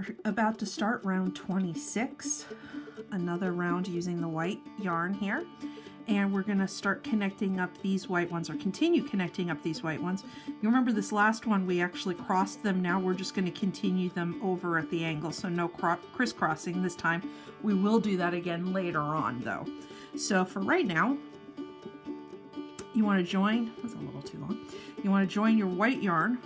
We're about to start round 26, another round using the white yarn here. And we're going to start connecting up these white ones, or continue connecting up these white ones. You remember this last one, we actually crossed them. Now we're just going to continue them over at the angle, so no crisscrossing this time. We will do that again later on though. So for right now, you want to join, that was a little too long. You want to join your white yarn.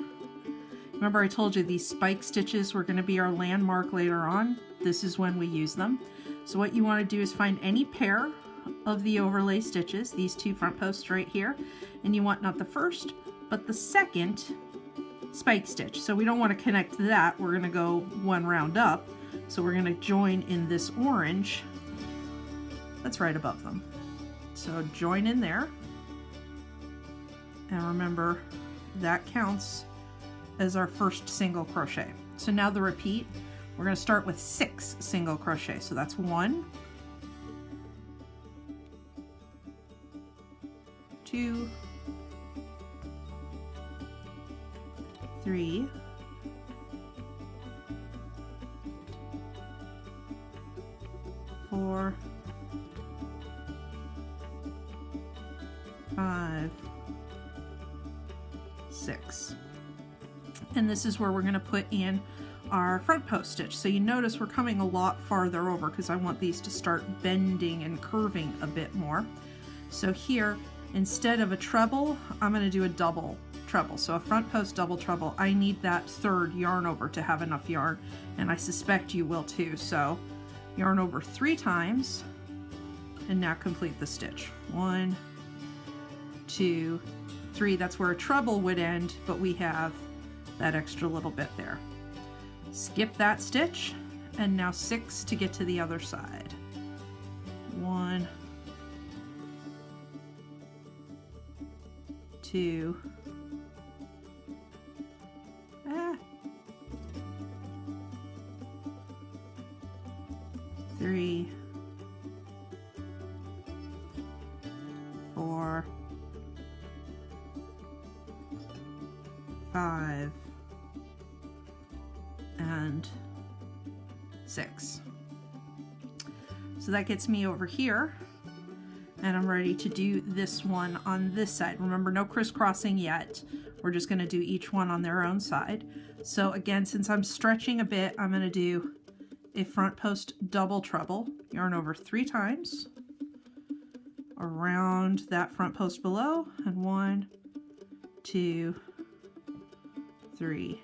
Remember I told you these spike stitches were going to be our landmark later on. This is when we use them. So what you want to do is find any pair of the overlay stitches, these two front posts right here, and you want not the first but the second spike stitch. So we don't want to connect that, we're going to go one round up, so we're going to join in this orange that's right above them. So join in there, and remember that counts as our first single crochet. So now the repeat, we're going to start with 6 single crochet. So that's 1, 2, 3, 4, 5, 6. And this is where we're going to put in our front post stitch. So you notice we're coming a lot farther over because I want these to start bending and curving a bit more. So here, instead of a treble, I'm going to do a double treble. So a front post double treble. I need that third yarn over to have enough yarn, and I suspect you will too. So yarn over 3 times, and now complete the stitch. 1, 2, 3. That's where a treble would end, but we have that extra little bit there. Skip that stitch, and now 6 to get to the other side. 1, 2, 3, 4, 5, and 6. So that gets me over here, and I'm ready to do this one on this side. Remember, no crisscrossing yet. We're just going to do each one on their own side. So again, since I'm stretching a bit, I'm going to do a front post double treble, yarn over 3 times around that front post below, and 1, 2, 3,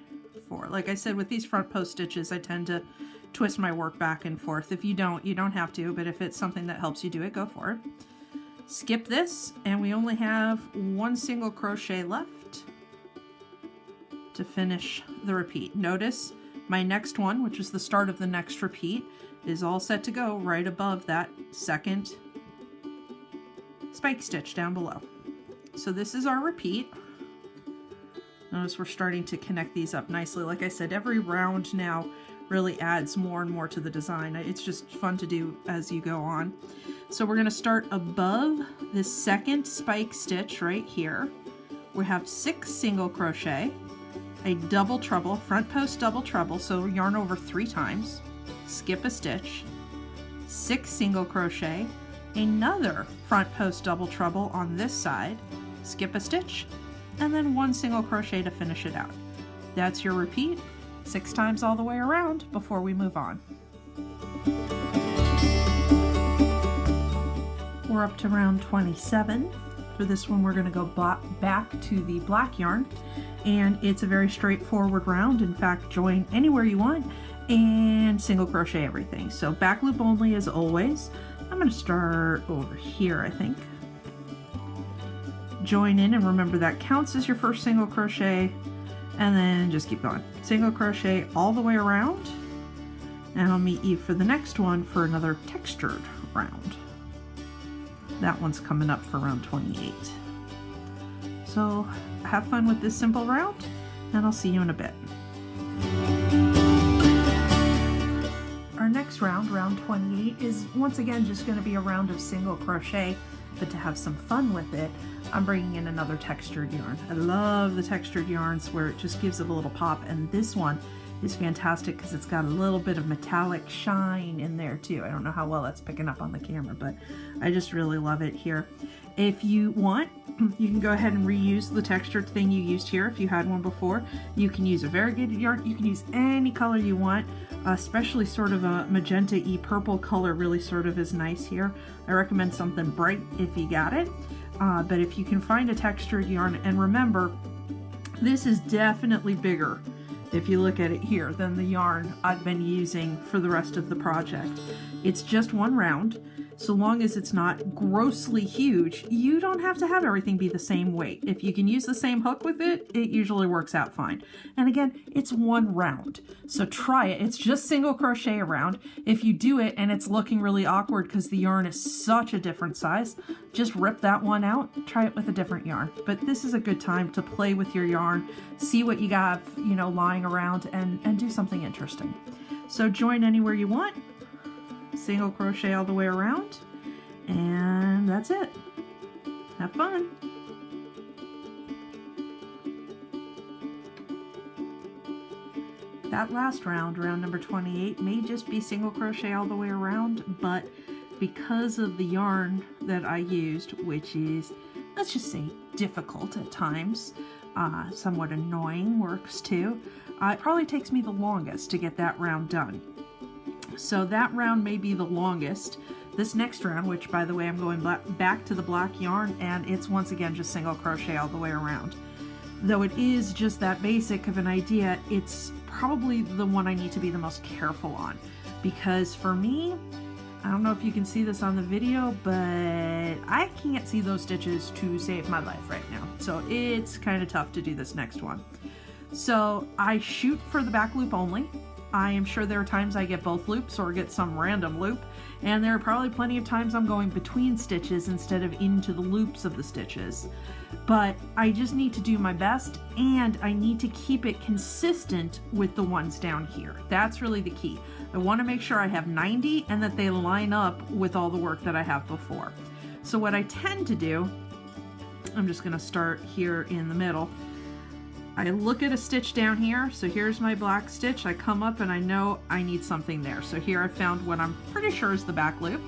4. Like I said, with these front post stitches, I tend to twist my work back and forth. If you don't, you don't have to, but if it's something that helps you do it, go for it. Skip this, and we only have 1 single crochet left to finish the repeat. Notice my next one, which is the start of the next repeat, is all set to go right above that second spike stitch down below. So this is our repeat. Notice we're starting to connect these up nicely. Like I said, every round now really adds more and more to the design. It's just fun to do as you go on. So we're going to start above this second spike stitch right here. We have 6 single crochet, a double treble, front post double treble, so yarn over 3 times, skip a stitch, 6 single crochet, another front post double treble on this side, skip a stitch, and then 1 single crochet to finish it out. That's your repeat 6 times all the way around before we move on. We're up to round 27. For this one, we're going to go back to the black yarn, and it's a very straightforward round. In fact, join anywhere you want and single crochet everything. So back loop only as always. I'm going to start over here, I think. Join in, and remember that counts as your first single crochet, and then just keep going. Single crochet all the way around, and I'll meet you for the next one for another textured round. That one's coming up for round 28. So have fun with this simple round, and I'll see you in a bit. Our next round, round 28, is once again just going to be a round of single crochet, but to have some fun with it, I'm bringing in another textured yarn. I love the textured yarns where it just gives it a little pop, and this one is fantastic because it's got a little bit of metallic shine in there too. I don't know how well that's picking up on the camera, but I just really love it here. If you want, you can go ahead and reuse the textured thing you used here if you had one before. You can use a variegated yarn. You can use any color you want, especially sort of a magenta-y purple color really sort of is nice here. I recommend something bright if you got it. But if you can find a textured yarn, and remember, this is definitely bigger if you look at it here than the yarn I've been using for the rest of the project. It's just one round. So long as it's not grossly huge, you don't have to have everything be the same weight. If you can use the same hook with it, it usually works out fine. And again, it's one round. So try it. It's just single crochet around. If you do it and it's looking really awkward because the yarn is such a different size, just rip that one out, try it with a different yarn. But this is a good time to play with your yarn, see what you got, you know, lying around and do something interesting. So join anywhere you want. Single crochet all the way around, and that's it. Have fun. That last round, round number 28, may just be single crochet all the way around, but because of the yarn that I used, which is, let's just say, difficult at times, somewhat annoying works too, it probably takes me the longest to get that round done. So that round may be the longest. This next round, which by the way I'm going back to the black yarn, and it's once again just single crochet all the way around. Though it is just that basic of an idea, it's probably the one I need to be the most careful on. Because for me, I don't know if you can see this on the video, but I can't see those stitches to save my life right now. So it's kind of tough to do this next one. So I shoot for the back loop only. I am sure there are times I get both loops or get some random loop, and there are probably plenty of times I'm going between stitches instead of into the loops of the stitches. But I just need to do my best, and I need to keep it consistent with the ones down here. That's really the key. I want to make sure I have 90 and that they line up with all the work that I have before. So what I tend to do, I'm just going to start here in the middle. I look at a stitch down here, so here's my black stitch. I come up and I know I need something there. So here I found what I'm pretty sure is the back loop.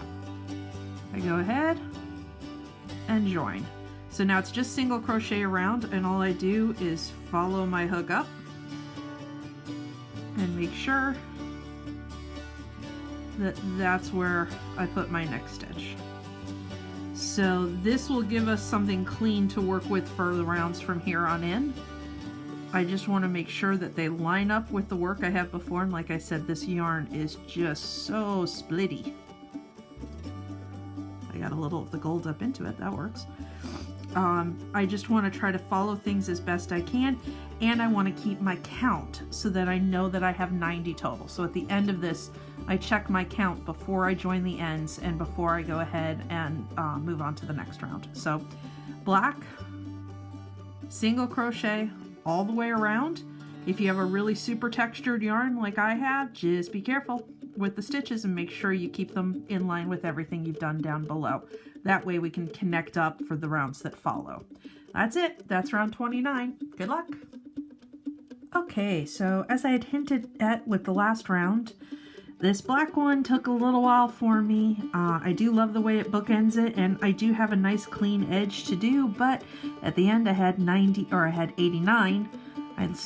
I go ahead and join. So now it's just single crochet around, and all I do is follow my hook up and make sure that that's where I put my next stitch. So this will give us something clean to work with for the rounds from here on in. I just want to make sure that they line up with the work I have before, and like I said, this yarn is just so splitty. I got a little of the gold up into it, that works. I just want to try to follow things as best I can, and I want to keep my count so that I know that I have 90 total. So at the end of this, I check my count before I join the ends and before I go ahead and move on to the next round. So black, single crochet, all the way around. If you have a really super textured yarn like I have, just be careful with the stitches and make sure you keep them in line with everything you've done down below. That way we can connect up for the rounds that follow. That's it. That's round 29. Good luck. Okay, so as I had hinted at with the last round, this black one took a little while for me. I do love the way it bookends it, and I do have a nice clean edge to do, but at the end I had 89.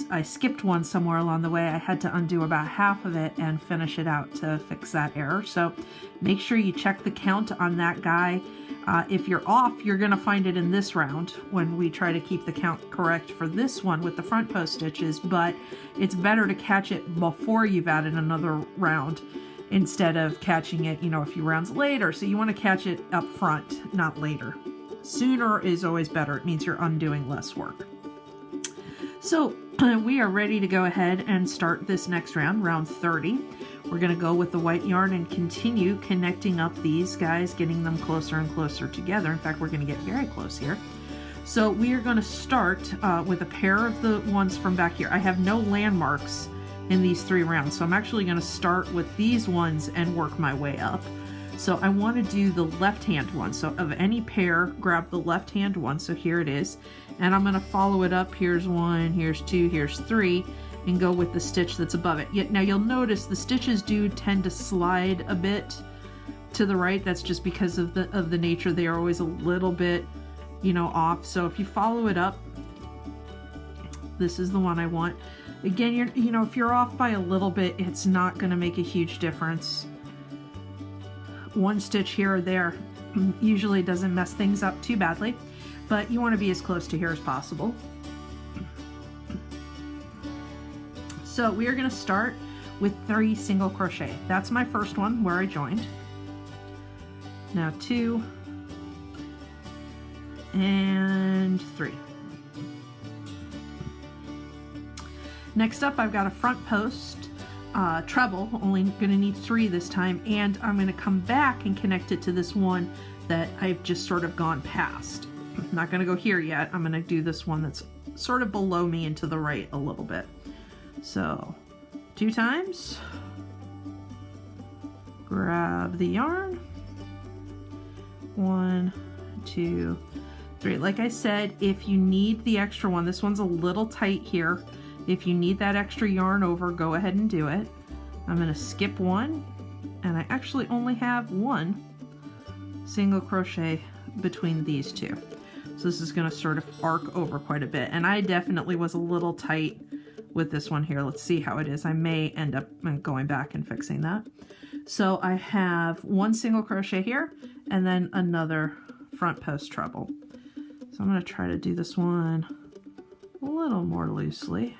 I skipped one somewhere along the way. I had to undo about half of it and finish it out to fix that error. So make sure you check the count on that guy. If you're off, you're going to find it in this round when we try to keep the count correct for this one with the front post stitches, but it's better to catch it before you've added another round instead of catching it, you know, a few rounds later. So you want to catch it up front, not later. Sooner is always better. It means you're undoing less work. So we are ready to go ahead and start this next round, round 30. We're going to go with the white yarn and continue connecting up these guys, getting them closer and closer together. In fact, we're going to get very close here. So we are going to start with a pair of the ones from back here. I have no landmarks in these 3 rounds, so I'm actually going to start with these ones and work my way up. So I want to do the left-hand one. So of any pair, grab the left-hand one. So here it is. And I'm going to follow it up. Here's 1, here's 2, here's 3. and go with the stitch that's above it. Now you'll notice the stitches do tend to slide a bit to the right. That's just because of the nature. They are always a little bit, you know, off. So if you follow it up, this is the one I want. Again, you know, if you're off by a little bit, it's not going to make a huge difference. One stitch here or there usually doesn't mess things up too badly, but you want to be as close to here as possible. So we are going to start with 3 single crochet. That's my first one where I joined. Now 2 and 3. Next up, I've got a front post treble, only going to need 3 this time, and I'm going to come back and connect it to this one that I've just sort of gone past. I'm not going to go here yet. I'm going to do this one that's sort of below me and to the right a little bit. So 2 times, grab the yarn, 1, 2, 3. Like I said, if you need the extra one, this one's a little tight here. If you need that extra yarn over, go ahead and do it. I'm going to skip 1, and I actually only have 1 single crochet between these 2. So this is going to sort of arc over quite a bit, and I definitely was a little tight with this one here. Let's see how it is. I may end up going back and fixing that. So I have 1 single crochet here, and then another front post treble. So I'm going to try to do this one a little more loosely.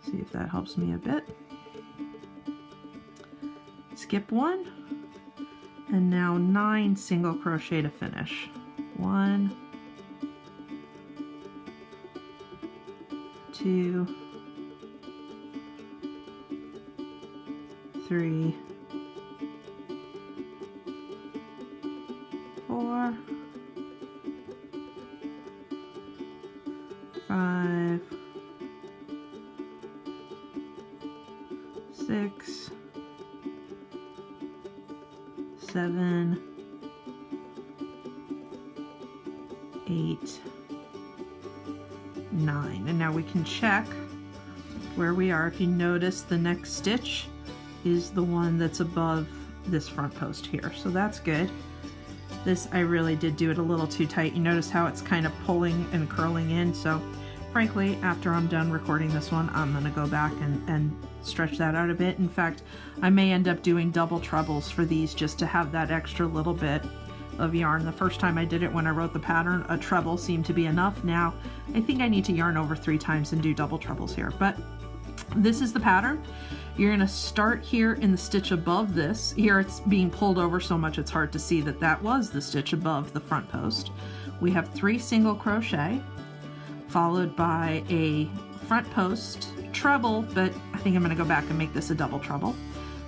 See if that helps me a bit. Skip 1, and now 9 single crochet to finish. 1, 2, 3, 4, 5, 6, 7, 8, 9. And now we can check where we are. If you notice, the next stitch is the one that's above this front post here. So that's good. This, I really did do it a little too tight. You notice how it's kind of pulling and curling in. So frankly, after I'm done recording this one, I'm going to go back and stretch that out a bit. In fact, I may end up doing double trebles for these just to have that extra little bit of yarn. The first time I did it when I wrote the pattern, a treble seemed to be enough. Now I think I need to yarn over 3 times and do double trebles here, but this is the pattern. You're going to start here in the stitch above this. Here it's being pulled over so much it's hard to see that that was the stitch above the front post. We have 3 single crochet followed by a front post treble, but I think I'm going to go back and make this a double treble.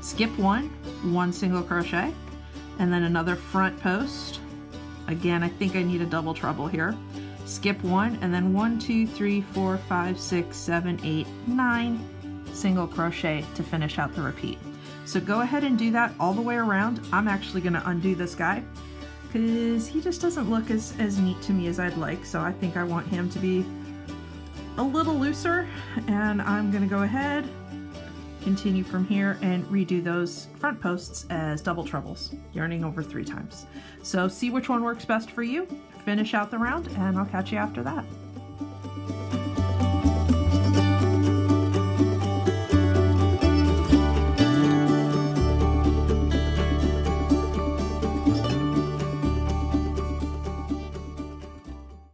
Skip 1 single crochet, and then another front post. Again, I think I need a double treble here. Skip 1, and then 1, 2, 3, 4, 5, 6, 7, 8, 9 single crochet to finish out the repeat. So go ahead and do that all the way around. I'm actually going to undo this guy because he just doesn't look as neat to me as I'd like. So I think I want him to be a little looser, and I'm going to go ahead, continue from here, and redo those front posts as double trebles, yarning over 3 times. So see which one works best for you, finish out the round, and I'll catch you after that.